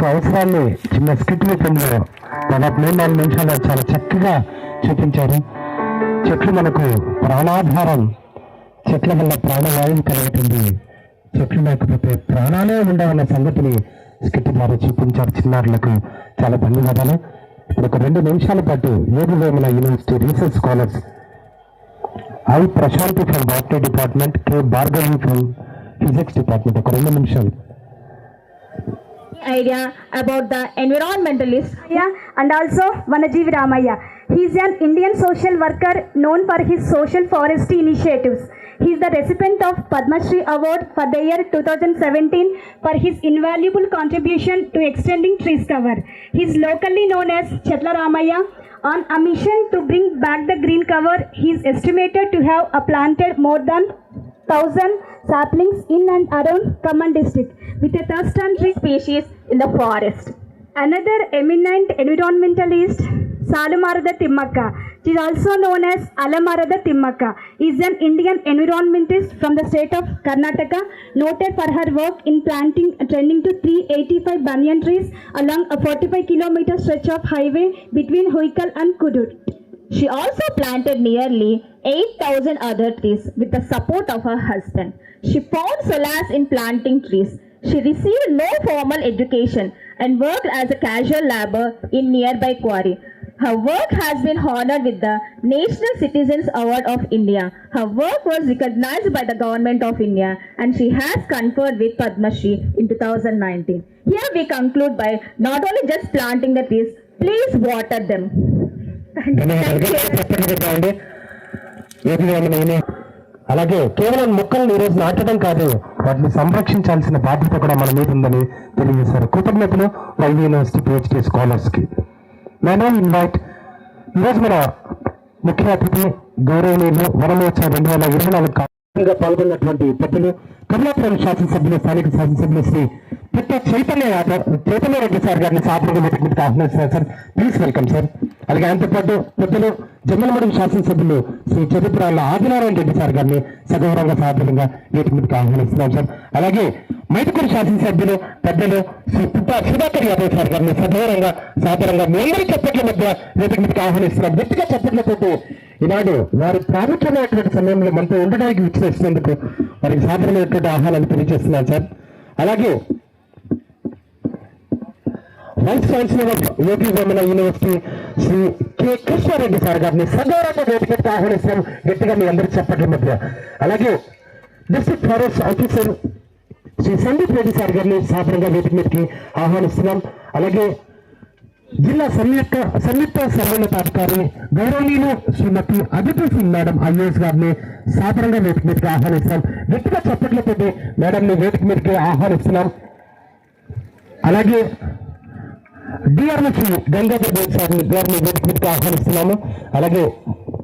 యొక్క అవసరాన్ని చిన్న స్కిట్ రూపంలో దాదాపు 3-4 నిమిషాలు చాలా చక్కగా చూపించారు. చెట్లు మనకు ప్రాణాధారం, చెట్ల వల్ల ప్రాణవాయువు కలుగుతుంది, చెట్లు లేకపోతే ప్రాణాలే ఉండవన్న సంగతిని స్కిట్ ద్వారా చూపించారు. చిన్నారులకు చాలా ధన్యవాదాలు. ఇప్పుడు ఒక 2 నిమిషాల పాటు Yogi Vemana university research scholars I Prashanti from botany department, K Bhargavi from physics department ఒక 2 నిమిషాలు. Idea about the environmentalist and also Vanajeev Ramaya. He is an Indian social worker known for his social forestry initiatives. He is the recipient of Padma Shri Award for the year 2017 for his invaluable contribution to extending trees cover. He is locally known as Chetla Ramaya. On a mission to bring back the green cover, he is estimated to have planted more than 1,000 saplings in and around Khammam district with a thirst and tree species in the forest. Another eminent environmentalist, Salumarada Timmakka, she is also known as Alamarada Timmakka, is an Indian environmentalist from the state of Karnataka, noted for her work in planting tending to 385 banyan trees along a 45-kilometer stretch of highway between Hoikal and Kudur. She also planted nearly 8,000 other trees with the support of her husband. She found solace in planting trees. She received no formal education and worked as a casual laborer in nearby quarry. Her work has been honored with the National Citizens Award of India. Her work was recognized by the Government of India and she has conferred with Padma Shri in 2019. Here we conclude by not only just planting the trees, please water them. అలాగే కేవలం మొక్కలను ఈరోజు నాటడం కాదు, వాటిని సంరక్షించాల్సిన బాధ్యత కూడా మన మీద ఉందని తెలియజేశారు. కృతజ్ఞతలు వైవి యూనివర్సిటీ పిహెచ్డి స్కాలర్స్ కి. నేను ఇన్వైట్ ఈరోజు మన ముఖ్య అతిథి గౌరవనీయులు వనమోత్సవం 2024 పాల్గొన్నటువంటి పెద్దలు కమలాపురం శాసనసభ్యులు, స్థానిక శాసనసభ్యులు శ్రీ పుట్ట చైతన్య రెడ్డి సార్ గారిని సాధారణంగా ఆహ్వానిస్తున్నారు సార్. Please welcome sir. అలాగే ఆయనతో పాటు పెద్దలు జమ్మలమడుగు శాసనసభ్యులు శ్రీ చదుపురాళ్ళ ఆదినారాయణ రెడ్డి సార్ గారిని సగౌరవంగా సాధారణంగా వేదిక మీదకి ఆహ్వానిస్తున్నాం సార్. అలాగే మైదుకూరు శాసనసభ్యులు పెద్దలు శ్రీ పుట్ట సుధాకర్ యాదవ్ సార్ గారిని సగౌరవంగా సాధారణంగా మీ అందరి చప్పట్ల మధ్య వేదిక మీదకి ఆహ్వానిస్తున్నాం. గట్టిగా చప్పట్లతో ఈనాడు వారి ప్రాముఖ్యమైనటువంటి సమయంలో మనతో ఉండడానికి విచ్చేసినందుకు వారికి సాధారణమైనటువంటి ఆహ్వానాన్ని తెలియజేస్తున్నాను సార్. అలాగే vice chancellor of Yogi Vemana university Shri K Krishna Reddy sir గారిని సగౌరవంగా వేదికకి ఆహ్వానిస్తాం గట్టిగా మీ అందరి చప్పట్ల మధ్య. అలాగే district forest officer Shri Sandeep Reddy sir గారిని సాధారణంగా వేదిక మీదకి ఆహ్వానిస్తున్నాం. అలాగే జిల్లా సంయుక్త సమన్వయాధికారి గౌరవనీయులు శ్రీమతి అదితి సింగ్ మేడం ఐఏఎస్ గారిని సాధారణంగా వేదిక మీదకి ఆహ్వానిస్తాం. గట్టిగా చప్పట్లతో మేడంని వేదిక మీదకి ఆహ్వానిస్తున్నాం. అలాగే డిఆర్ఓ శ్రీ గంగాధర్ గౌడ్ సార్ గారిని వేదిక మీదకి ఆహ్వానిస్తున్నాము. అలాగే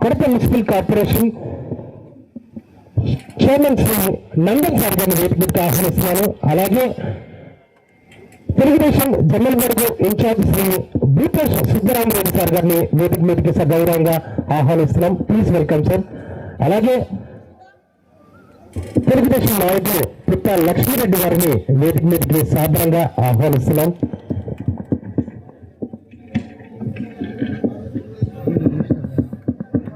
Kadapa municipal corporation chairman Shri Nandan sir గారిని వేదిక మీదకి ఆహ్వానిస్తున్నాను. అలాగే తెలుగుదేశం జమ్మలమడుగు ఇన్ఛార్జ్ శ్రీ బీపేష్ సిద్ధరామరెడ్డి సార్ గారిని వేదిక మీదకి సగౌరవంగా ఆహ్వానిస్తున్నాం. Please welcome sir. అలాగే తెలుగుదేశం నాయకులు పుట్ట లక్ష్మీరెడ్డి గారిని వేదిక మీదకి సాధారణంగా ఆహ్వానిస్తున్నాం.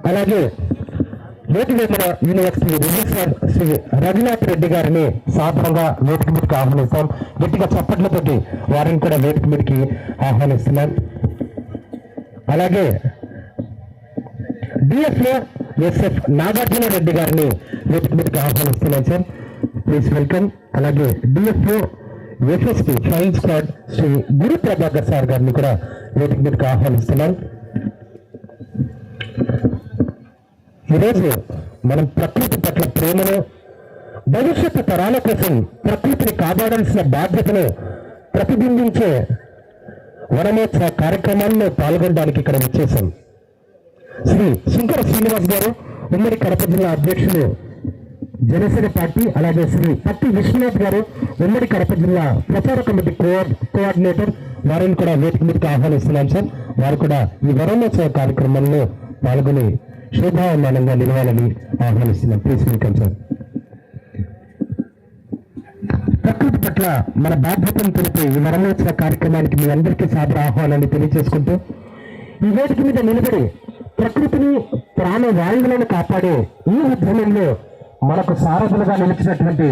అలాగే యోగి వేమన యూనివర్సిటీ రిజిస్ట్రార్ శ్రీ రఘునాథ్ రెడ్డి గారిని సాధారణంగా వేదిక మీదకి ఆహ్వానిస్తాం. గట్టిగా చప్పట్లతోటి వారిని కూడా వేదిక మీదకి ఆహ్వానిస్తున్నాం. అలాగే డిఎఫ్ఓ ఎస్ఎఫ్ నాగార్జున రెడ్డి గారిని వేదిక మీదకి ఆహ్వానిస్తున్నాం సార్. Please welcome. అలాగే DFO FSP flying squad Shri Guru Prabhakar sir గారిని కూడా వేదిక మీదకి ఆహ్వానిస్తున్నాం. ఈరోజు మనం ప్రకృతి పట్ల ప్రేమను, భవిష్యత్తు తరాల కోసం ప్రకృతిని కాపాడాల్సిన బాధ్యతను ప్రతిబింబించే వనమోత్సవ కార్యక్రమాల్లో పాల్గొనడానికి ఇక్కడ వచ్చేసాం. శ్రీ శంకర శ్రీనివాస్ గారు ఉమ్మడి కడప జిల్లా అధ్యక్షులు జనసేన పార్టీ, అలాగే శ్రీ పట్టి విశ్వనాథ్ గారు ఉమ్మడి కడప జిల్లా ప్రచార కమిటీ కోఆర్డినేటర్, వారిని కూడా వేదిక మీదకి ఆహ్వానిస్తున్నాం సార్. వారు కూడా ఈ వనమోత్సవ కార్యక్రమంలో పాల్గొని శోభాయమానంగా నిలవాలని ఆహ్వానిస్తున్నాం. Please welcome sir. ప్రకృతి పట్ల మన బాధ్యతను తెలిపే ఈ వరమోత్సవ కార్యక్రమానికి మీ అందరికీ సాదర ఆహ్వానాన్ని తెలియజేసుకుంటూ ఈ వేదిక మీద నిలబడి ప్రకృతిని ప్రాణ వాయువులను కాపాడే ఈ ఉద్యమంలో మనకు సారథులుగా నిలిచినటువంటి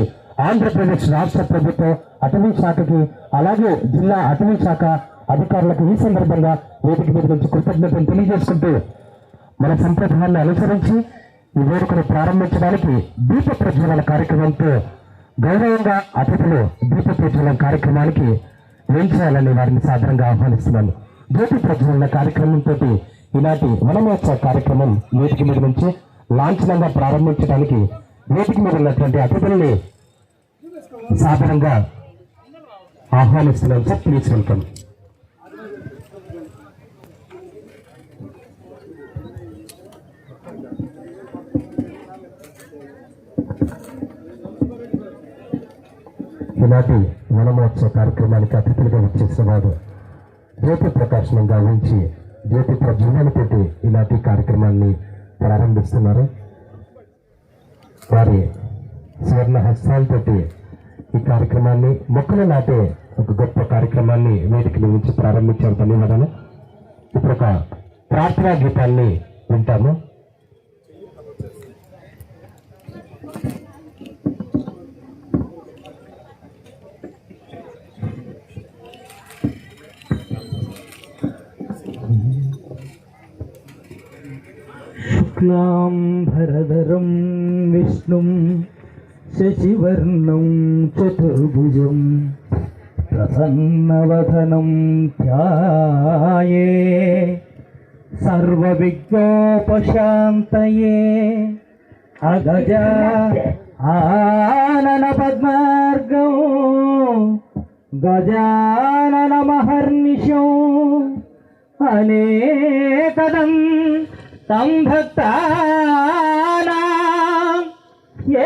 ఆంధ్రప్రదేశ్ రాష్ట్ర ప్రభుత్వం అటవీ శాఖకి అలాగే జిల్లా అటవీ శాఖ అధికారులకు ఈ సందర్భంగా వేదిక మీద నుంచి కృతజ్ఞతలు తెలియజేసుకుంటూ మన సంప్రదాయాన్ని అనుసరించి ఈ వేడుకను ప్రారంభించడానికి దీప ప్రజ్వలన కార్యక్రమంతో గౌరవంగా అతిథులు దీప ప్రజ్వలన కార్యక్రమానికి ఏం చేయాలని వారిని సాధారణంగా ఆహ్వానిస్తున్నాను. జ్యోతి ప్రజ్వలన కార్యక్రమంతో ఇలాంటి వనమోత్సవ కార్యక్రమం వేదిక మీద నుంచి లాంఛనంగా ప్రారంభించడానికి వేదిక మీద ఉన్నటువంటి అతిథుల్ని సాధారణంగా ఆహ్వానిస్తున్నాను. Sir please welcome. ఈనాటి వనమహోత్సవ కార్యక్రమానికి అతిథులుగా వచ్చేసిన వారు జ్యోతి ప్రకాశనం గావించి జ్యోతి ప్రజ్వలనతోటి ఇలాంటి కార్యక్రమాన్ని ప్రారంభిస్తున్నారు. వారి సువర్ణ హస్తాలతోటి ఈ కార్యక్రమాన్ని మొక్కలు నాటే ఒక గొప్ప కార్యక్రమాన్ని వేదిక నుంచి ప్రారంభించారు. ధన్యవాదాలు. ఇప్పుడు ఒక ప్రార్థనా గీతాన్ని వింటాము. శుక్లాంబరధరం విష్ణుం శశివర్ణం చతుర్భుజం ప్రసన్నవదనం ధ్యాయే సర్వవిఘ్నోపశాంతయే అగజ ఆనన పద్మార్గం గజానన మహర్నిశం అనేకదం తం భక్తానాం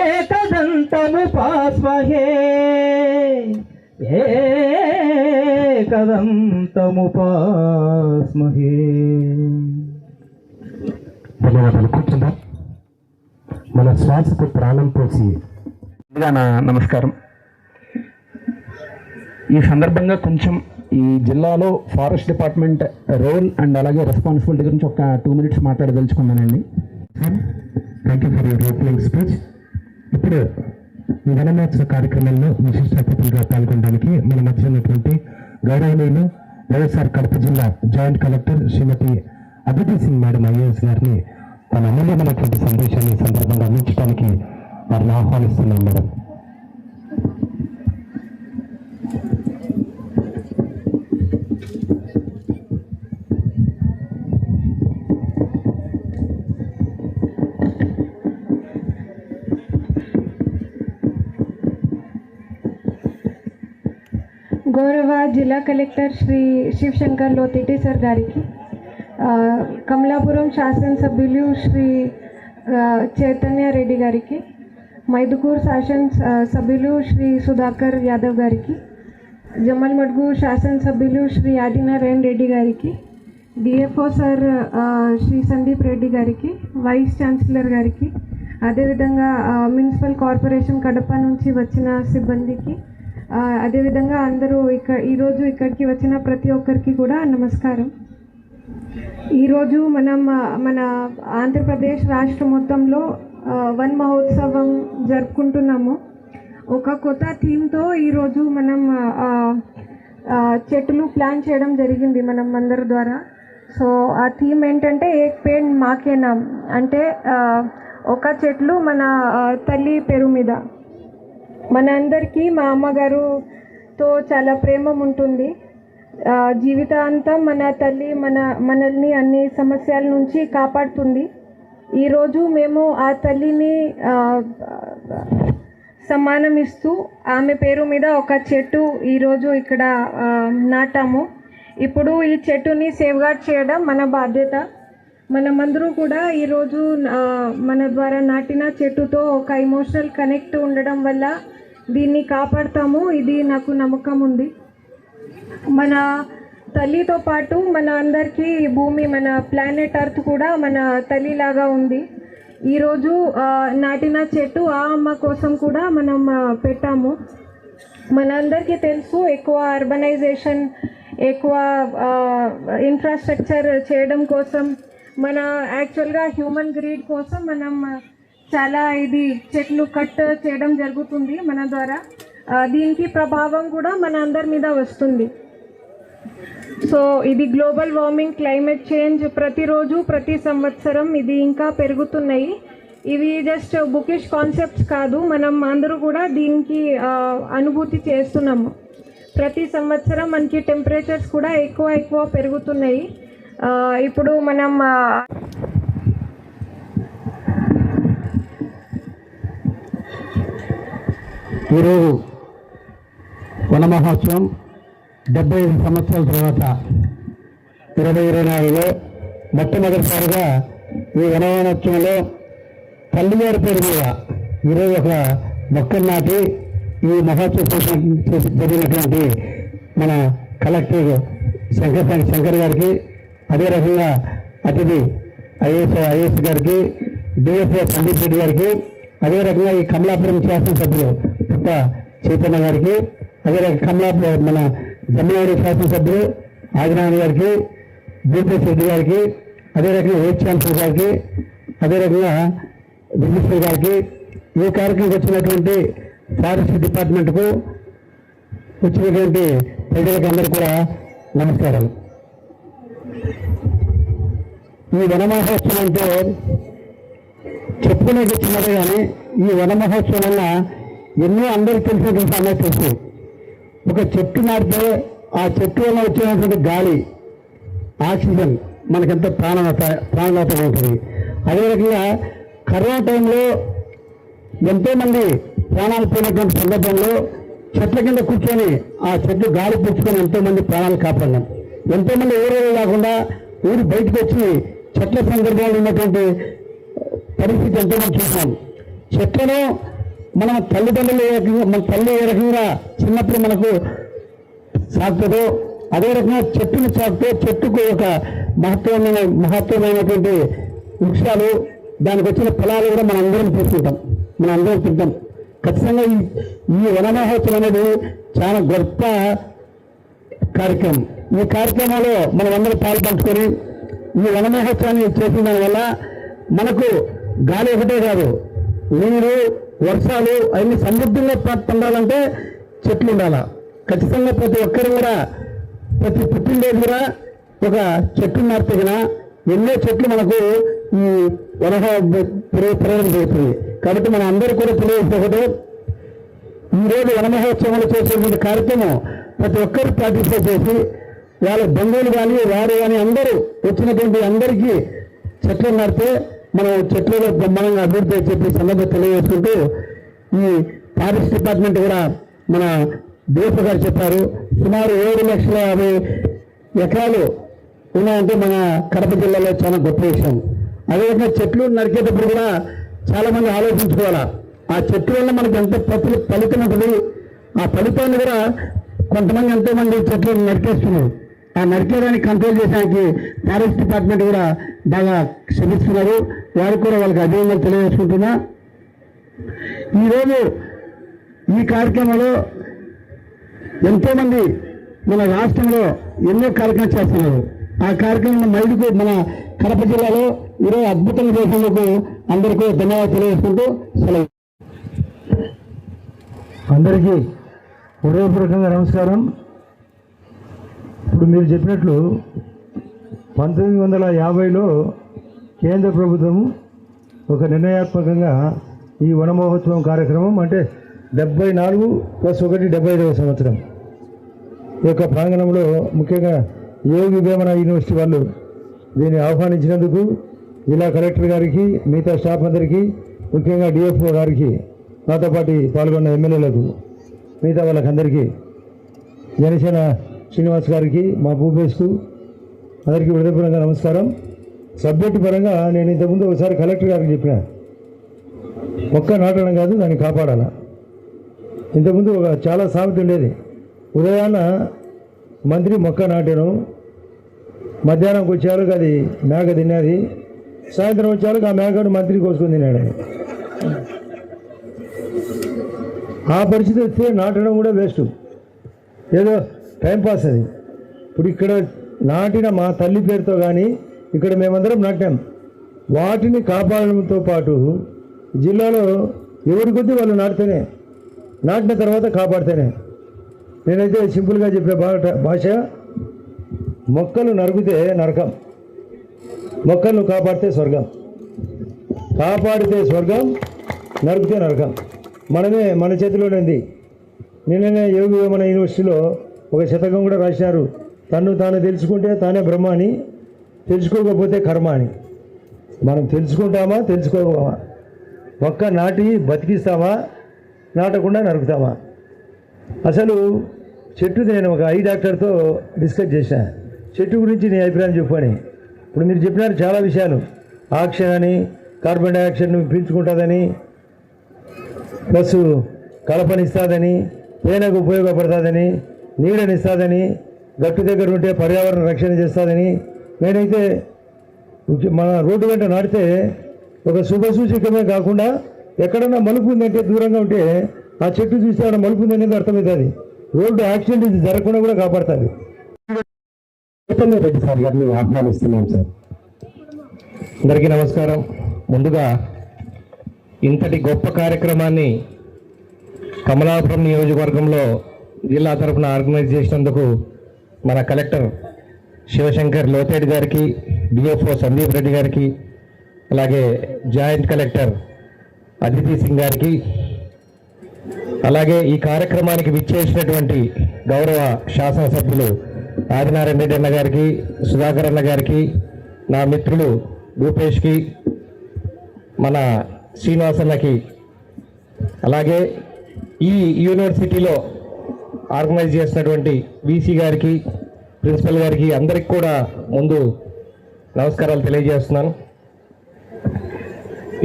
ఏకదంతముపాస్మహే ఏకదంతముపాస్మహే. ధన్యవాదాలు. కూర్చుందా. మన శ్వాసకు ప్రాణం పోసి నమస్కారం. ఈ సందర్భంగా కొంచెం ఈ జిల్లాలో ఫారెస్ట్ డిపార్ట్మెంట్ రోల్ అండ్ అలాగే రెస్పాన్సిబిలిటీ గురించి ఒక 2 minutes మాట్లాడదలుచుకున్నానండి. Thank you for your opening speech. ఇప్పుడు ఈ వనమహోత్సవ కార్యక్రమంలో విశిష్ట అతిథులుగా పాల్గొనడానికి మన మధ్య ఉన్నటువంటి గౌరవనీయులు వైఎస్ఆర్ కడప జిల్లా జాయింట్ కలెక్టర్ శ్రీమతి అదితి సింగ్ మేడం ఐఏఎస్ గారిని తన అమూల్యమైనటువంటి సందేశాన్ని ఈ సందర్భంగా అందించడానికి వారిని ఆహ్వానిస్తున్నాం మేడం. గౌరవ జిల్లా కలెక్టర్ శ్రీ శివశంకర్ లోతిటి సార్ గారికి, కమలాపురం శాసనసభ్యులు శ్రీ చైతన్య రెడ్డి గారికి, మైదుకూరు శాసనసభ్యులు శ్రీ సుధాకర్ యాదవ్ గారికి, జమ్మలమడుగు శాసనసభ్యులు శ్రీ ఆదినారాయణ రెడ్డి గారికి, డిఎఫ్ఓ సార్ శ్రీ సందీప్ రెడ్డి గారికి, వైస్ ఛాన్సలర్ గారికి, అదేవిధంగా మున్సిపల్ కార్పొరేషన్ కడప నుంచి వచ్చిన సిబ్బందికి, అదేవిధంగా అందరూ ఈరోజు ఇక్కడికి వచ్చిన ప్రతి ఒక్కరికి కూడా నమస్కారం. ఈరోజు మనం మన ఆంధ్రప్రదేశ్ రాష్ట్ర మొత్తంలో వన్ మహోత్సవం జరుపుకుంటున్నాము. ఒక కొత్త థీమ్తో ఈరోజు మనం చెట్లు ప్లాన్ చేయడం జరిగింది మనం అందరి ద్వారా. సో ఆ థీమ్ ఏంటంటే ఏక్ పేడ్ మాకే నామ్, అంటే ఒక చెట్లు మన తల్లి పేరు మీద. మన అందరికీ మా అమ్మగారుతో చాలా ప్రేమ ఉంటుంది. జీవితాంతం మన తల్లి మనల్ని అన్ని సమస్యల నుంచి కాపాడుతుంది. ఈరోజు మేము ఆ తల్లిని సమ్మానం ఇస్తూ ఆమె పేరు మీద ఒక చెట్టు ఈరోజు ఇక్కడ నాటాము. ఇప్పుడు ఈ చెట్టుని సేఫ్గార్డ్ చేయడం మన బాధ్యత. మనమందరూ కూడా ఈరోజు మన ద్వారా నాటిన చెట్టుతో ఒక ఎమోషనల్ కనెక్ట్ ఉండడం వల్ల దీన్ని కాపాడుతాము. ఇది నాకు నమ్మకం ఉంది. మన తల్లితో పాటు మన అందరికీ భూమి, మన ప్లానెట్ అర్త్ కూడా మన తల్లిలాగా ఉంది. ఈరోజు నాటిన చెట్టు ఆ అమ్మ కోసం కూడా మనం పెట్టాము. మనందరికీ తెలుసు ఎక్కువ అర్బనైజేషన్, ఎక్కువ ఇన్ఫ్రాస్ట్రక్చర్ చేయడం కోసం, మన యాక్చువల్గా హ్యూమన్ గ్రీడ్ కోసం మనం చాలా ఇది చెట్లు కట్ చేయడం జరుగుతుంది మన ద్వారా. దీనికి ప్రభావం కూడా మన అందరి మీద వస్తుంది. సో ఇది గ్లోబల్ వార్మింగ్, క్లైమేట్ చేంజ్ ప్రతిరోజు ప్రతి సంవత్సరం ఇది ఇంకా పెరుగుతున్నాయి. ఇవి జస్ట్ బుకిష్ కాన్సెప్ట్స్ కాదు, మనం అందరూ కూడా దీనికి అనుభూతి చేస్తున్నాము. ప్రతి సంవత్సరం మనకి టెంపరేచర్స్ కూడా ఎక్కువ పెరుగుతున్నాయి. ఇప్పుడు మనం ఈరోజు వన మహోత్సవం 75 సంవత్సరాల తర్వాత 2024లో మొట్టమొదటిసారిగా ఈ వన మహోత్సవంలో తల్లిగారి పేరు మీద ఈరోజు ఒక మొక్కలు నాటి ఈ మహోత్సవం జరిగినటువంటి మన కలెక్టర్ శంకర్ గారికి, అదే రకంగా అతిథి ఐఏఎస్ గారికి, డిఎఫ్ఓ సందీప్ రెడ్డి గారికి, అదే రకంగా ఈ కమలాపురం శాసనసభ్యులు పుట్ట చైతన్య గారికి, అదే రకంగా కమలాపురం మన జమ్మలవాడి శాసనసభ్యులు ఆదినారాయణ గారికి, భూపేశ్ రెడ్డి గారికి, అదే రకంగా వైస్ ఛాన్సలర్ గారికి, అదే రకంగా మినిస్టర్ గారికి, ఈ కార్యక్రమం వచ్చినటువంటి ఫారెస్ట్ డిపార్ట్మెంట్కు వచ్చినటువంటి ప్రజలకు అందరూ కూడా నమస్కారాలు. ఈ వన మహోత్సవం అంటే చెప్పుకునేది చిన్నదే కానీ ఈ వన మహోత్సవం వల్ల ఎన్నో అందరికీ తెలిసినటువంటి సమస్య తెలుసు. ఒక చెట్టు నాటితే ఆ చెట్టు వల్ల వచ్చేటువంటి గాలి, ఆక్సిజన్ మనకెంత ప్రాణదాతగా ఉంటుంది. అదే రకంగా కరోనా టైంలో ఎంతోమంది ప్రాణాలు పోయినటువంటి సందర్భంలో చెట్ల కింద కూర్చొని ఆ చెట్లు గాలి పుచ్చుకొని ఎంతోమంది ప్రాణాలు కాపాడినాం. ఎంతోమంది ఊరు కాకుండా ఊరు బయటకు వచ్చి చెట్ల సందర్భంలో ఉన్నటువంటి పరిస్థితి ఎంతోమంది చూసాం. చెట్లను మనం తల్లిదండ్రులు మన తల్లి ఏ రకంగా చిన్నప్పుడు మనకు సాగుతుందో అదే రకంగా చెట్టును సాగుతూ చెట్టుకు ఒక మహత్వమైనటువంటి వృక్షాలు, దానికి వచ్చిన ఫలాలు కూడా మనం అందరం తీసుకుంటాం, మనం అందరం తింటాం. ఖచ్చితంగా ఈ వన మహోత్సవం అనేది చాలా గొప్ప కార్యక్రమం. ఈ కార్యక్రమంలో మనం అందరూ పాల్పంచుకొని ఈ వన మహోత్సవాన్ని చేసిన దానివల్ల మనకు గాలి ఒకటే కాదు, నీరు, వర్షాలు అన్ని సమృద్ధిగా పొందాలంటే చెట్లు ఉండాలా. ఖచ్చితంగా ప్రతి ఒక్కరు కూడా ప్రతి పుట్టినరోజు కూడా ఒక చెట్టు నాటిన ఎన్నో చెట్లు మనకు ఈ వన పెరగడం జరుగుతుంది. కాబట్టి మన అందరూ కూడా తెలియజేస్తే ఈరోజు వన మహోత్సవంలో చేసేటువంటి కార్యక్రమం ప్రతి ఒక్కరు పార్టిసిపేట్ చేసి వాళ్ళ బంధువులు కానీ వారు కానీ అందరూ వచ్చినటువంటి అందరికీ చెట్లు నాటితే మనం చెట్లలో బ్రహ్మాండంగా అభివృద్ధి చెప్పి సందర్భంగా తెలియజేసుకుంటూ ఈ ఫారెస్ట్ డిపార్ట్మెంట్ కూడా మన దేశ గారు చెప్పారు సుమారు 7,50,000 ఎకరాలు ఉన్నాయంటే మన కడప జిల్లాలో చాలా గొప్ప విషయం. అదేవిధంగా చెట్లు నరికేటప్పుడు కూడా చాలా మంది ఆలోచించుకోవాలా, ఆ చెట్టు వల్ల మనకి ఎంత ఫలితం ఉంటుంది. ఆ ఫలితాన్ని కూడా కొంతమంది ఎంతోమంది చెట్లు నరికేస్తున్నారు. ఆ నరికేదాన్ని కంట్రోల్ చేయడానికి ఫారెస్ట్ డిపార్ట్మెంట్ కూడా బాగా శ్రమిస్తున్నారు. వారికి కూడా వాళ్ళకి అభినందనలు తెలియజేసుకుంటున్నా. ఈరోజు ఈ కార్యక్రమంలో ఎంతోమంది మన రాష్ట్రంలో ఎన్నో కార్యక్రమాలు చేస్తున్నారు. ఆ కార్యక్రమం మైదుకు మన కడప జిల్లాలో ఈరోజు అద్భుతంగా చేసేందుకు అందరికీ ధన్యవాదాలు తెలియజేసుకుంటూ సెలవు. అందరికీ హృదయపూర్వకంగా నమస్కారం. ఇప్పుడు మీరు చెప్పినట్లు 1950లో కేంద్ర ప్రభుత్వం ఒక నిర్ణయాత్మకంగా ఈ వన మహోత్సవం కార్యక్రమం అంటే 74+1 75వ సంవత్సరం ఈ యొక్క ప్రాంగణంలో ముఖ్యంగా యోగి వేమన యూనివర్సిటీ వాళ్ళు దీన్ని ఆహ్వానించినందుకు జిల్లా కలెక్టర్ గారికి, మిగతా స్టాఫ్ అందరికీ, ముఖ్యంగా డిఎఫ్ఓ గారికి, నాతో పాటు పాల్గొన్న ఎమ్మెల్యేలకు, మిగతా వాళ్ళకందరికీ, జనసేన శ్రీనివాస్ గారికి, మా భూపేష్కు అందరికీ హృదయపూర్వకంగా నమస్కారం. సబ్జెక్టు పరంగా నేను ఇంతకుముందు ఒకసారి కలెక్టర్ గారికి చెప్పిన మొక్క నాటడం కాదు, దాన్ని కాపాడాలా. ఇంతకుముందు చాలా సామెత ఉండేది, ఉదయాన్న మంత్రి మొక్క నాటాను, మధ్యాహ్నంకి వచ్చేవాళ్ళకి అది మేక తిన్నది, సాయంత్రం వచ్చేవాళ్ళకి ఆ మేకను మంత్రి కోసుకొని తిన్నాడు. ఆ పరిస్థితి వస్తే నాటడం కూడా వేస్ట్, ఏదో టైంపాస్ అది. ఇప్పుడు ఇక్కడ నాటిన మా తల్లి పేరుతో కానీ ఇక్కడ మేమందరం నాటాం. వాటిని కాపాడడంతో పాటు జిల్లాలో ఎవరి కొద్దీ వాళ్ళు నాటిన తర్వాత కాపాడితేనే. నేనైతే సింపుల్గా చెప్పే భాష, మొక్కలు నరికితే నరకం, మొక్కలను కాపాడితే స్వర్గం. కాపాడితే స్వర్గం, నరికితే నరకం. మన చేతిలోనే ఉంది. నిన్ననే యోగి వేమన యూనివర్సిటీలో ఒక శతకం కూడా రాసినారు, తను తాను తెలుసుకుంటే తానే బ్రహ్మ అని, తెలుసుకోకపోతే కర్మ అని. మనం తెలుసుకుంటామా తెలుసుకోమా, మొక్క నాటి బతికిస్తామా, నాటకుండా నరుకుతామా? అసలు చెట్టు నేను ఒక ఐ డాక్టర్తో డిస్కస్ చేసిన, చెట్టు గురించి నీ అభిప్రాయం చెప్పని. ఇప్పుడు మీరు చెప్పినారు చాలా విషయాలు, ఆక్సిజన్ అని, కార్బన్ డైఆక్సైడ్ను పీల్చుకుంటుందని, ప్లస్ కలపనిస్తుందని, తేనెకు ఉపయోగపడుతుందని, నీడనిస్తుందని, గట్టు దగ్గర ఉంటే పర్యావరణ రక్షణ చేస్తుందని. నేనైతే మన రోడ్డు వెంట నాటితే ఒక శుభసూచకమే కాకుండా ఎక్కడన్నా మలుపు ఉందంటే దూరంగా ఉంటే ఆ చెట్టు చూస్తే అక్కడ మలుపు ఉందనేది అర్థమవుతుంది. రోడ్డు యాక్సిడెంట్ జరగకుండా కూడా కాపాడుతుంది. రెడ్డి సార్ గారిని ఆహ్వానిస్తున్నాం సార్. అందరికీ నమస్కారం. ముందుగా ఇంతటి గొప్ప కార్యక్రమాన్ని కమలాపురం నియోజకవర్గంలో జిల్లా తరఫున ఆర్గనైజ్ చేసినందుకు మన కలెక్టర్ శివశంకర్ లోతేడి గారికి, డిఎఫ్ఓ సందీప్ రెడ్డి గారికి, అలాగే జాయింట్ కలెక్టర్ అదితి సింగ్ గారికి, అలాగే ఈ కార్యక్రమానికి విచ్చేసినటువంటి గౌరవ శాసనసభ్యులు ఆదినారాయణ రెడ్డి అన్న గారికి, సుధాకర్ అన్న గారికి, నా మిత్రులు భూపేష్కి, మన శ్రీనివాసన్నకి, అలాగే ఈ యూనివర్సిటీలో ఆర్గనైజ్ చేసినటువంటి వీసీ గారికి, ప్రిన్సిపల్ గారికి, అందరికి కూడా ముందు నమస్కారాలు తెలియజేస్తున్నాను.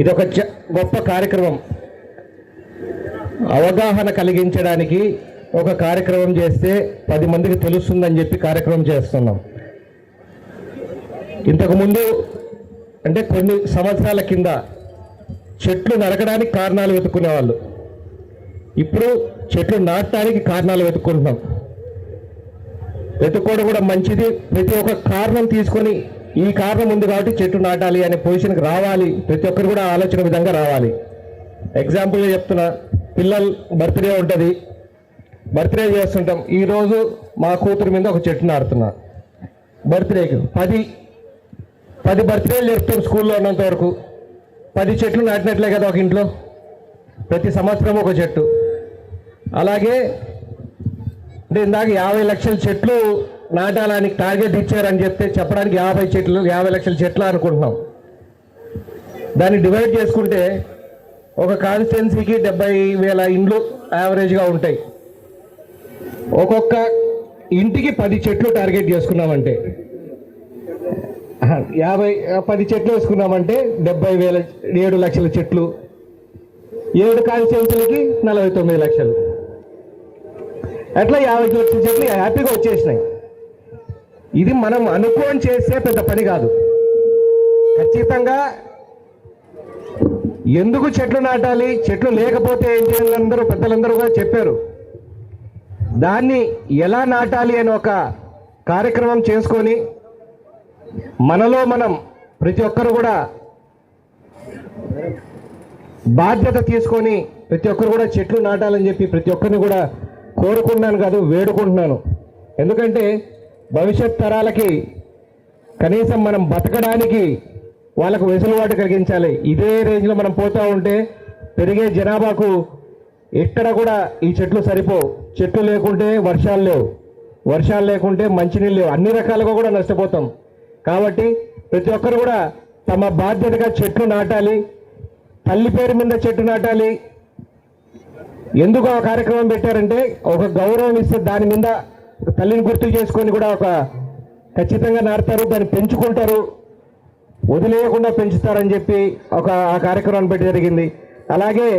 ఇది ఒక గొప్ప కార్యక్రమం. అవగాహన కలిగించడానికి ఒక కార్యక్రమం చేస్తే 10 మందికి తెలుస్తుందని చెప్పి కార్యక్రమం చేస్తున్నాం. ఇంతకుముందు అంటే కొన్ని సంవత్సరాల కింద చెట్లు నరకడానికి కారణాలు వెతుక్కునేవాళ్ళు, ఇప్పుడు చెట్లు నాటడానికి కారణాలు వెతుక్కుంటున్నాం. వెతుక్కోవడం కూడా మంచిది. ప్రతి ఒక్క కారణం తీసుకొని ఈ కారణం ఉంది కాబట్టి చెట్టు నాటాలి అనే పొజిషన్కి రావాలి. ప్రతి ఒక్కరు కూడా ఆలోచన విధంగా రావాలి. ఎగ్జాంపుల్గా చెప్తున్నా, పిల్లలు బర్త్డే ఉంటుంది, బర్త్డే చేస్తుంటాం. ఈరోజు మా కూతురు మీద ఒక చెట్టు నాటుతున్నా. బర్త్డేకి 10 బర్త్డేలు జరుపుతాం స్కూల్లో ఉన్నంత వరకు. 10 చెట్లు నాటినట్లే కదా ఒక ఇంట్లో, ప్రతి సంవత్సరం ఒక చెట్టు. అలాగే అంటే ఇందాక 50 లక్షల చెట్లు నాటాలని టార్గెట్ ఇచ్చారని చెప్తే చెప్పడానికి 50 లక్షల చెట్లు అనుకుంటున్నాం. దాన్ని డివైడ్ చేసుకుంటే ఒక కాన్స్టిట్యున్సీకి 70,000 ఇండ్లు యావరేజ్గా ఉంటాయి. ఒక్కొక్క ఇంటికి 10 చెట్లు టార్గెట్ చేసుకున్నామంటే 10 చెట్లు వేసుకున్నామంటే 7 లక్షల చెట్లు. 7 కాన్స్టిట్యున్సీలకి 49 లక్షలు. అట్లా 50 లక్షల చెట్లు హ్యాపీగా వచ్చేసినాయి. ఇది మనం అనుకోని చేసే పెద్ద పని కాదు. ఖచ్చితంగా ఎందుకు చెట్లు నాటాలి, చెట్లు లేకపోతే ఏం చేయాలి అందరూ పెద్దలందరూ కూడా చెప్పారు. దాన్ని ఎలా నాటాలి అని ఒక కార్యక్రమం చేసుకొని మనలో మనం ప్రతి ఒక్కరు కూడా బాధ్యత తీసుకొని ప్రతి ఒక్కరు కూడా చెట్లు నాటాలని చెప్పి ప్రతి ఒక్కరిని కూడా కోరుకుంటున్నాను కాదు, వేడుకుంటున్నాను. ఎందుకంటే భవిష్యత్ తరాలకి కనీసం మనం బతకడానికి వాళ్ళకు వెసులుబాటు కలిగించాలి. ఇదే రేంజ్లో మనం పోతూ ఉంటే పెరిగే జనాభాకు ఎక్కడ కూడా ఈ చెట్లు సరిపోవు. చెట్లు లేకుంటే వర్షాలు లేవు, వర్షాలు లేకుంటే మంచినీళ్ళు లేవు, అన్ని రకాలుగా కూడా నష్టపోతాం. కాబట్టి ప్రతి ఒక్కరు కూడా తమ బాధ్యతగా చెట్లు నాటాలి. తల్లి పేరు మీద చెట్టు నాటాలి. ఎందుకు ఆ కార్యక్రమం పెట్టారంటే ఒక గౌరవం ఇస్తే దాని మీద తల్లిని గుర్తు చేసుకొని కూడా ఒక ఖచ్చితంగా నాటుతారు, దాన్ని పెంచుకుంటారు, వదిలేయకుండా పెంచుతారని చెప్పి ఆ కార్యక్రమాన్ని పెట్టి జరిగింది. అలాగే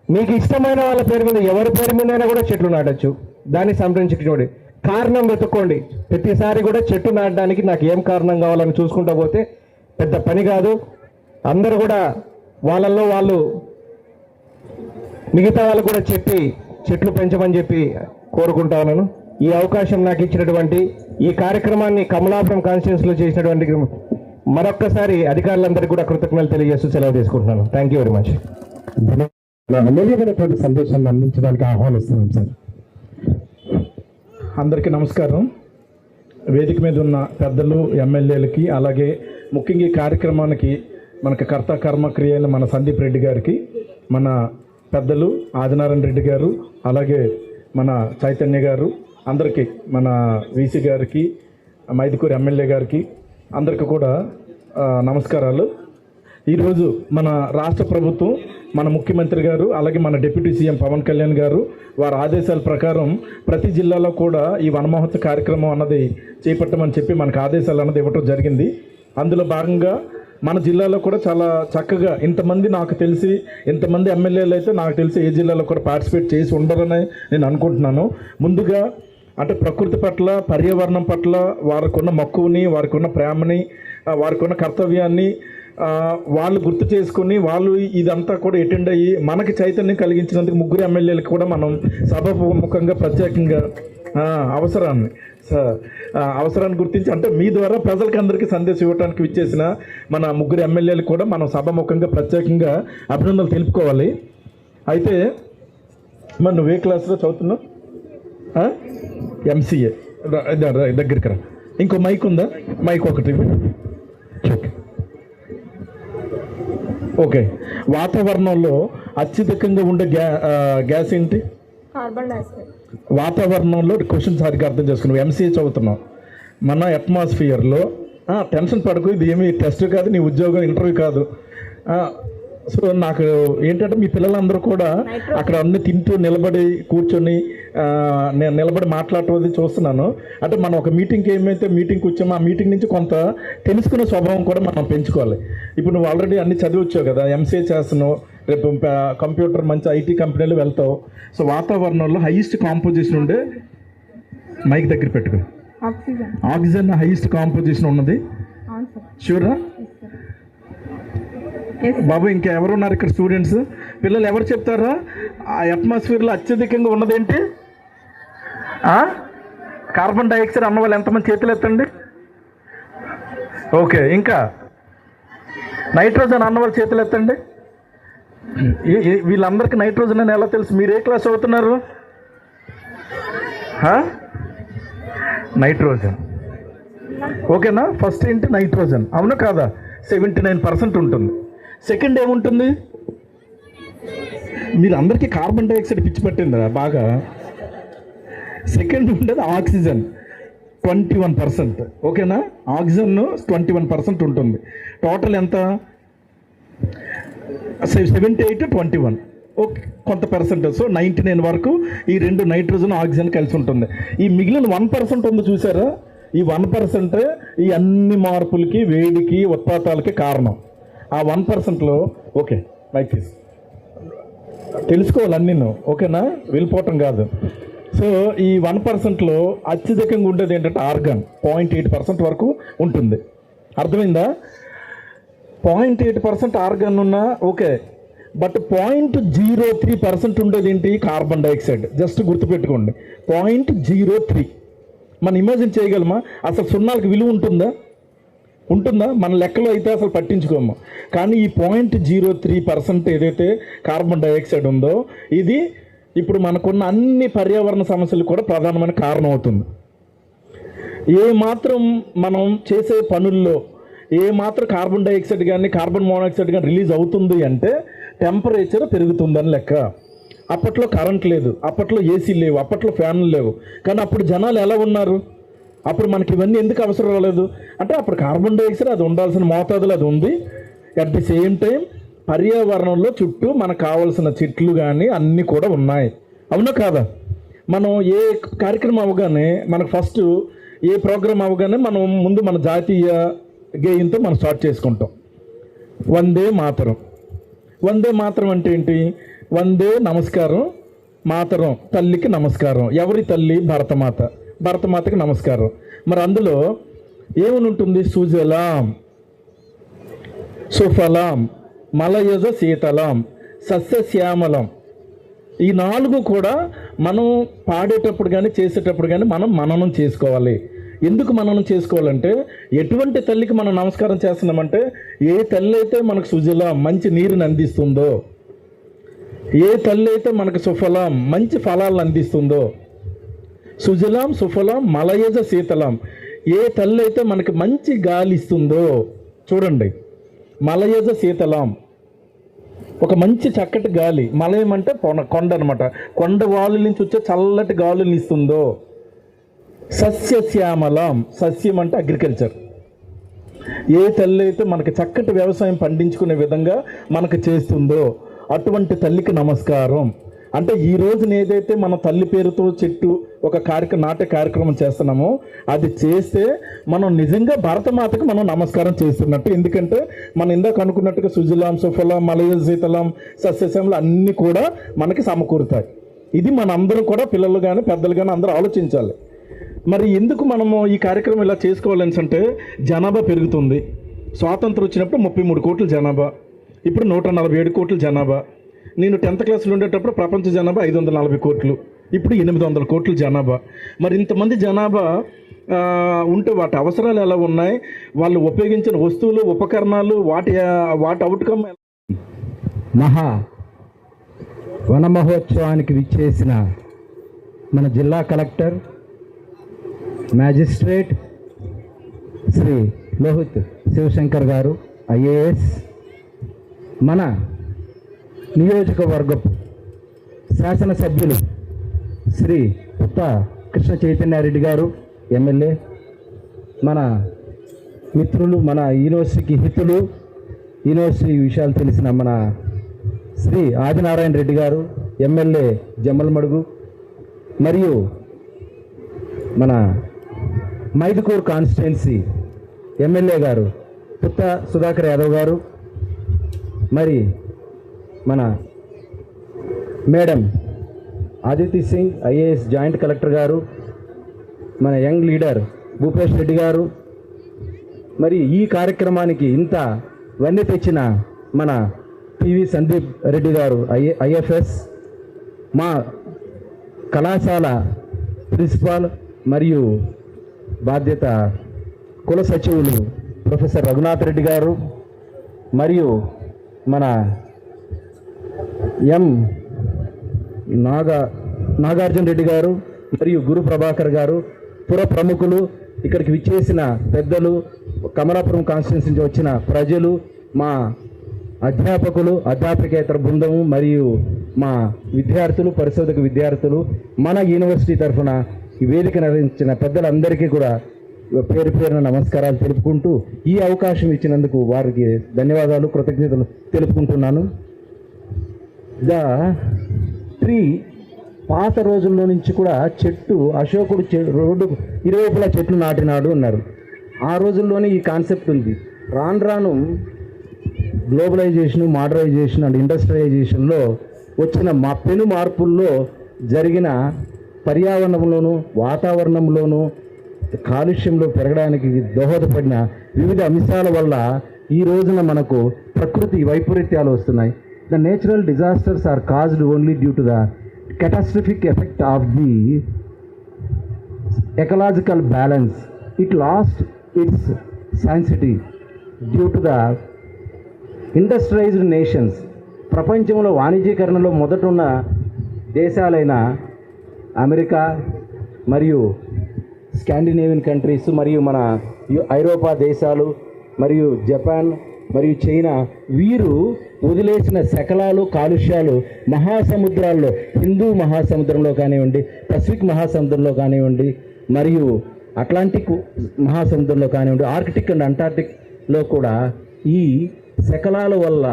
మీకు ఇష్టమైన వాళ్ళ పేరు మీద ఎవరి పేరు మీదైనా కూడా చెట్లు నాటచ్చు. దాన్ని సంరక్షించుకోండి, కారణం వెతుక్కోండి. ప్రతిసారి కూడా చెట్టు నాటడానికి నాకు ఏం కారణం కావాలని చూసుకుంటూ పోతే పెద్ద పని కాదు. అందరూ కూడా వాళ్ళల్లో వాళ్ళు మిగతా వాళ్ళు కూడా చెప్పి చెట్లు పెంచమని చెప్పి కోరుకుంటా ఉన్నాను. ఈ అవకాశం నాకు ఇచ్చినటువంటి ఈ కార్యక్రమాన్ని కమలాపురం కాన్స్టిట్యూన్సీలో చేసినటువంటి మరొక్కసారి అధికారులందరికీ కూడా కృతజ్ఞతలు తెలియజేస్తూ సెలవు తీసుకుంటున్నాను. Thank you very much. అమూల్యమైనటువంటి సందేశాన్ని అందించడానికి ఆహ్వానిస్తున్నాం సార్. అందరికీ నమస్కారం. వేదిక మీద ఉన్న పెద్దలు, ఎమ్మెల్యేలకి, అలాగే ముఖ్యంగా ఈ కార్యక్రమానికి మనకు కర్త కర్మక్రియ అయిన మన సందీప్ రెడ్డి గారికి, మన పెద్దలు ఆదినారాయణ రెడ్డి గారు, అలాగే మన చైతన్య గారు, అందరికీ మన వీసీ గారికి, మైదుకూరు ఎమ్మెల్యే గారికి అందరికీ కూడా నమస్కారాలు. ఈరోజు మన రాష్ట్ర ప్రభుత్వం, మన ముఖ్యమంత్రి గారు, అలాగే మన డిప్యూటీ సీఎం పవన్ కళ్యాణ్ గారు వారి ఆదేశాల ప్రకారం ప్రతి జిల్లాలో కూడా ఈ వన మహోత్సవ కార్యక్రమం అన్నది చేపట్టమని చెప్పి మనకు ఆదేశాలు అన్నది ఇవ్వటం జరిగింది. అందులో భాగంగా మన జిల్లాలో కూడా చాలా చక్కగా ఇంతమంది నాకు తెలిసి, ఇంతమంది ఎమ్మెల్యేలు అయితే నాకు తెలిసి ఏ జిల్లాలో కూడా పార్టిసిపేట్ చేసి ఉండరని నేను అనుకుంటున్నాను. ముందుగా అంటే ప్రకృతి పట్ల, పర్యావరణం పట్ల వారికి ఉన్న మక్కువని, వారికి ఉన్న ప్రేమని, వారికి ఉన్న కర్తవ్యాన్ని వాళ్ళు గుర్తు చేసుకుని వాళ్ళు ఇదంతా కూడా అటెండ్ అయ్యి మనకి చైతన్యం కలిగించినందుకు ముగ్గురు ఎమ్మెల్యేలకు కూడా మనం సభాముఖంగా ప్రత్యేకంగా అవసరాన్ని గుర్తించి, అంటే మీ ద్వారా ప్రజలకు అందరికీ సందేశం ఇవ్వడానికి విచ్చేసిన మన ముగ్గురు ఎమ్మెల్యేలు కూడా మనం సభాముఖంగా ప్రత్యేకంగా అభినందనలు తెలుపుకోవాలి. అయితే మరి నువ్వు ఏ క్లాస్లో చదువుతున్నావు? ఎంసీఏ. దగ్గరికి రా. ఇంకో మైక్ ఉందా? మైక్ ఒకటి చెక్. ఓకే. వాతావరణంలో అత్యధికంగా ఉండే గ్యాస్ ఏంటి? Carbon dioxide. వాతావరణంలో క్వశ్చన్ సరిగ్గా అర్థం చేసుకున్నావు. ఎంసీఏ చదువుతున్నావు. మన అట్మాస్ఫియర్లో టెన్షన్ పడకు, ఇది ఏమి టెస్ట్ కాదు, నీ ఉద్యోగం ఇంటర్వ్యూ కాదు. సో నాకు ఏంటంటే మీ పిల్లలందరూ కూడా అక్కడ అన్ని తింటూ నిలబడి కూర్చొని నేను నిలబడి మాట్లాడటం చూస్తున్నాను. అంటే మనం ఒక మీటింగ్కి ఏమైతే మీటింగ్కి వచ్చామో ఆ మీటింగ్ నుంచి కొంత తెలుసుకునే స్వభావం కూడా మనం పెంచుకోవాలి. ఇప్పుడు నువ్వు ఆల్రెడీ అన్ని చదివి వచ్చావు కదా, ఎంసీఏ చేస్తున్నావు, రేపు కంప్యూటర్ మంచి ఐటీ కంపెనీలు వెళ్తావు. సో వాతావరణంలో హైయెస్ట్ కాంపోజిషన్ ఉండే మైక్ దగ్గర పెట్టుకో. ఆక్సిజన్ హైయెస్ట్ కాంపోజిషన్ ఉన్నది. షూరా బాబు? ఇంకా ఎవరు ఉన్నారు ఇక్కడ స్టూడెంట్స్? పిల్లలు ఎవరు చెప్తారా? ఆ అట్మాస్ఫియర్లో అత్యధికంగా ఉన్నదేంటి? కార్బన్ డైఆక్సైడ్ అన్న వాళ్ళు ఎంతమంది చేతులు ఎత్తండి. ఓకే. ఇంకా నైట్రోజన్ అన్న వాళ్ళు చేతులు ఎత్తండి. వీళ్ళందరికీ నైట్రోజన్ అని ఎలా తెలుసు? మీరు ఏ క్లాస్ చదువుతున్నారు? నైట్రోజన్. ఓకేనా? ఫస్ట్ ఏంటి? నైట్రోజన్. అవునా కాదా? 79% ఉంటుంది. సెకండ్ ఏముంటుంది? మీరు అందరికీ కార్బన్ డైఆక్సైడ్ పిచ్చి పట్టిందా బాగా? సెకండ్ ఉండేది ఆక్సిజన్ 21%. ఓకేనా? ఆక్సిజన్ 21% ఉంటుంది. టోటల్ ఎంత? 78 to 21. ఓకే, కొంత పర్సెంటేజ్. సో 99 వరకు ఈ రెండు నైట్రోజన్, ఆక్సిజన్ కలిసి ఉంటుంది. ఈ మిగిలిన 1% ఉంది చూసారా? ఈ 1% ఈ అన్ని మార్పులకి, వేడికి, ఉత్పాతాలకి కారణం. ఆ 1%లో ఓకే మైక్ తీసు తెలుసుకోవాలి అన్నీ. ఓకేనా? వెళ్ళిపోవటం కాదు. సో ఈ 1%లో అత్యధికంగా ఉండేది ఏంటంటే ఆర్గాన్ 0.8% వరకు ఉంటుంది. అర్థమైందా? 0.8% ఆర్గాన్ ఉన్నా ఓకే, బట్ 0.03% ఉండేది ఏంటి? Carbon dioxide. జస్ట్ గుర్తుపెట్టుకోండి, 0.03. మనం ఇమాజిన్ చేయగలమా? అసలు సున్నాలకు విలువ ఉంటుందా? మన లెక్కలో అయితే అసలు పట్టించుకోము. కానీ ఈ 0.03% ఏదైతే కార్బన్ డైఆక్సైడ్ ఉందో ఇది ఇప్పుడు మనకున్న అన్ని పర్యావరణ సమస్యలు కూడా ప్రధానమైన కారణం అవుతుంది. ఏ మాత్రం మనం చేసే పనుల్లో ఏ మాత్రం కార్బన్ డైఆక్సైడ్ కానీ కార్బన్ మోనాక్సైడ్ కానీ రిలీజ్ అవుతుంది అంటే టెంపరేచర్ పెరుగుతుందని లెక్క. అప్పట్లో కరెంట్ లేదు, అప్పట్లో ఏసీ లేవు, అప్పట్లో ఫ్యాన్లు లేవు. కానీ అప్పుడు జనాలు ఎలా ఉన్నారు? అప్పుడు మనకి ఇవన్నీ ఎందుకు అవసరం రాలేదు అంటే అప్పుడు కార్బన్ డైఆక్సైడ్ అది ఉండాల్సిన మోతాదులో అది ఉంది. అట్ ది సేమ్ టైం పర్యావరణంలో చుట్టూ మనకు కావాల్సిన చెట్లు కానీ అన్నీ కూడా ఉన్నాయి. అవునా కాదా? మనం ఏ కార్యక్రమం అవగానే మనకు ఫస్ట్ ఏ ప్రోగ్రామ్ అవగానే మనం ముందు మన జాతీయ గేయంతో మనం స్టార్ట్ చేసుకుంటాం. వందే మాతరం. వందే మాతరం అంటే ఏంటి? వందే నమస్కారం, మాతరం తల్లికి నమస్కారం. ఎవరి తల్లి? భరతమాత. భరతమాతకి నమస్కారం. మరి అందులో ఏమని ఉంటుంది? సుజలాం, సుఫలాం, మలయజ శీతలాం, సస్యశ్యామలం. ఈ 4 కూడా మనం పాడేటప్పుడు కానీ చేసేటప్పుడు కానీ మనం మననం చేసుకోవాలి. ఎందుకు మననం చేసుకోవాలంటే, ఎటువంటి తల్లికి మనం నమస్కారం చేస్తున్నామంటే, ఏ తల్లి అయితే మనకు సుజలం మంచి నీరుని అందిస్తుందో, ఏ తల్లి అయితే మనకు సుఫలం మంచి ఫలాలను అందిస్తుందో, సుజలాం సుఫలం మలయజ శీతలం, ఏ తల్లి అయితే మనకు మంచి గాలి ఇస్తుందో, చూడండి మలయజ శీతలం, ఒక మంచి చక్కటి గాలి, మలయం అంటే కొండ అనమాట, కొండ వాలు నుంచి వచ్చే చల్లటి గాలుని ఇస్తుందో, సస్యశ్యామలం, సస్యం అంటే అగ్రికల్చర్, ఏ తల్లి అయితే మనకి చక్కటి వ్యవసాయం పండించుకునే విధంగా మనకు చేస్తుందో అటువంటి తల్లికి నమస్కారం. అంటే ఈ రోజున ఏదైతే మన తల్లి పేరుతో చెట్టు ఒక నాటే కార్యక్రమం చేస్తున్నామో అది చేస్తే మనం నిజంగా భారతమాతకి మనం నమస్కారం చేస్తున్నట్టు. ఎందుకంటే మనం ఇందాక అనుకున్నట్టుగా సుజలాం సుఫలం మలయ శీతలం సస్యశ్యామలు అన్నీ కూడా మనకి సమకూరుతాయి. ఇది మనందరం కూడా పిల్లలు కానీ పెద్దలు కానీ అందరూ ఆలోచించాలి. మరి ఎందుకు మనము ఈ కార్యక్రమం ఇలా చేసుకోవాలని అంటే, జనాభా పెరుగుతుంది. స్వాతంత్రం వచ్చినప్పుడు 33 కోట్ల జనాభా, ఇప్పుడు 147 కోట్ల జనాభా. నేను 10th క్లాస్లో ఉండేటప్పుడు ప్రపంచ జనాభా 540 కోట్లు, ఇప్పుడు 800 కోట్ల జనాభా. మరి ఇంతమంది జనాభా ఉంటే వాటి అవసరాలు ఎలా ఉన్నాయి, వాళ్ళు ఉపయోగించిన వస్తువులు ఉపకరణాలు వాటి అవుట్కమ్. మహా వన మహోత్సవానికి విచ్చేసిన మన జిల్లా కలెక్టర్, మ్యాజిస్ట్రేట్ శ్రీ లోహిత్ శివశంకర్ గారు ఐఏఎస్, మన నియోజకవర్గపు శాసనసభ్యులు శ్రీ పుత్త కృష్ణ చైతన్యారెడ్డి గారు ఎమ్మెల్యే, మన మిత్రులు, మన యూనివర్సిటీకి హితులు, యూనివర్సిటీ విషయాలు తెలిసిన మన శ్రీ ఆదినారాయణ రెడ్డి గారు ఎమ్మెల్యే జమ్మలమడుగు, మరియు మన మైదుకూరు కాన్స్టిట్యున్సీ ఎమ్మెల్యే గారు పుత్త సుధాకర్ యాదవ్ గారు, మరి మన madam Aditi Singh IAS joint collector గారు, మన యంగ్ లీడర్ భూపేష్ రెడ్డి గారు, మరి ఈ కార్యక్రమానికి ఇంత వన్నె తెచ్చిన మన పివి సందీప్ రెడ్డి గారు ఐఎఫ్ఎస్, మా కళాశాల ప్రిన్సిపాల్ మరియు బాధ్యత కుల సచివులు ప్రొఫెసర్ రఘునాథ్ రెడ్డి గారు, మరియు మన నాగార్జున రెడ్డి గారు మరియు గురు ప్రభాకర్ గారు, పుర ప్రముఖులు, ఇక్కడికి విచ్చేసిన పెద్దలు, కమలాపురం కాన్స్టిట్యున్సీ నుంచి వచ్చిన ప్రజలు, మా అధ్యాపకులు, అధ్యాపకేతర బృందము మరియు మా విద్యార్థులు, పరిశోధక విద్యార్థులు, మన యూనివర్సిటీ తరఫున ఈ వేదిక నిర్వహించిన పెద్దలందరికీ కూడా పేరు పేరున నమస్కారాలు తెలుపుకుంటూ ఈ అవకాశం ఇచ్చినందుకు వారికి ధన్యవాదాలు, కృతజ్ఞతలు తెలుపుకుంటున్నాను. ద ట్రీ పాత రోజుల్లో నుంచి కూడా చెట్టు, అశోకుడు రోడ్డు ఇరువైపులా చెట్లు నాటినాడు అన్నారు. ఆ రోజుల్లోనే ఈ కాన్సెప్ట్ ఉంది. రాను రాను గ్లోబలైజేషన్, మోడరైజేషన్ అండ్ ఇండస్ట్రియలైజేషన్లో వచ్చిన పెను మార్పుల్లో జరిగిన పర్యావరణంలోనూ వాతావరణంలోనూ కాలుష్యంలో పెరగడానికి దోహదపడిన వివిధ అంశాల వల్ల ఈ రోజున మనకు ప్రకృతి వైపరీత్యాలు వస్తున్నాయి. The natural disasters are caused only due to the catastrophic effect of the ecological balance. It lost its sanctity due to the industrialized nations. ప్రపంచంలో వాణిజ్యీకరణలో మొదటున్న దేశాలైన అమెరికా మరియు స్కాండినేవియన్ కంట్రీస్ మరియు మన ఐరోపా దేశాలు మరియు జపాన్ మరియు చైనా, వీరు వదిలేసిన శకలాలు, కాలుష్యాలు మహాసముద్రాల్లో, హిందూ మహాసముద్రంలో కానివ్వండి, పసిఫిక్ మహాసముద్రంలో కానివ్వండి, మరియు అట్లాంటిక్ మహాసముద్రంలో కానివ్వండి, ఆర్కిటిక్ అండ్ అంటార్టిక్లో కూడా ఈ శకలాల వల్ల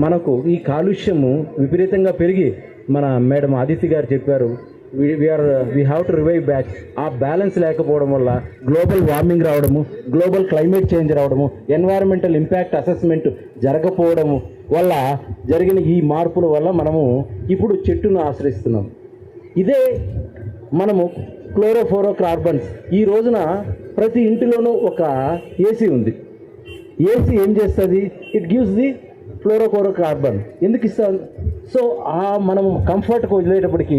మనకు ఈ కాలుష్యము విపరీతంగా పెరిగి, మన మేడం ఆదిత్య గారు చెప్పారు, we have to revive back. ఆ బ్యాలెన్స్ లేకపోవడం వల్ల గ్లోబల్ వార్మింగ్ రావడము, గ్లోబల్ క్లైమేట్ చేంజ్ రావడము, ఎన్వైరన్మెంటల్ ఇంపాక్ట్ అసెస్మెంట్ జరగకపోవడము వల్ల జరిగిన ఈ మార్పుల వల్ల మనము ఇప్పుడు చెట్టును ఆశ్రయిస్తున్నాం. ఇదే మనము క్లోరోఫ్లోరోకార్బన్స్. ఈ రోజున ప్రతి ఇంటిలోనూ ఒక ఏసీ ఉంది. ఏసీ ఏం చేస్తుంది? It gives the fluorofluorocarbon. ఎందుకు ఇస్తాం? సో మనం కంఫర్ట్కి వదిలేటప్పటికి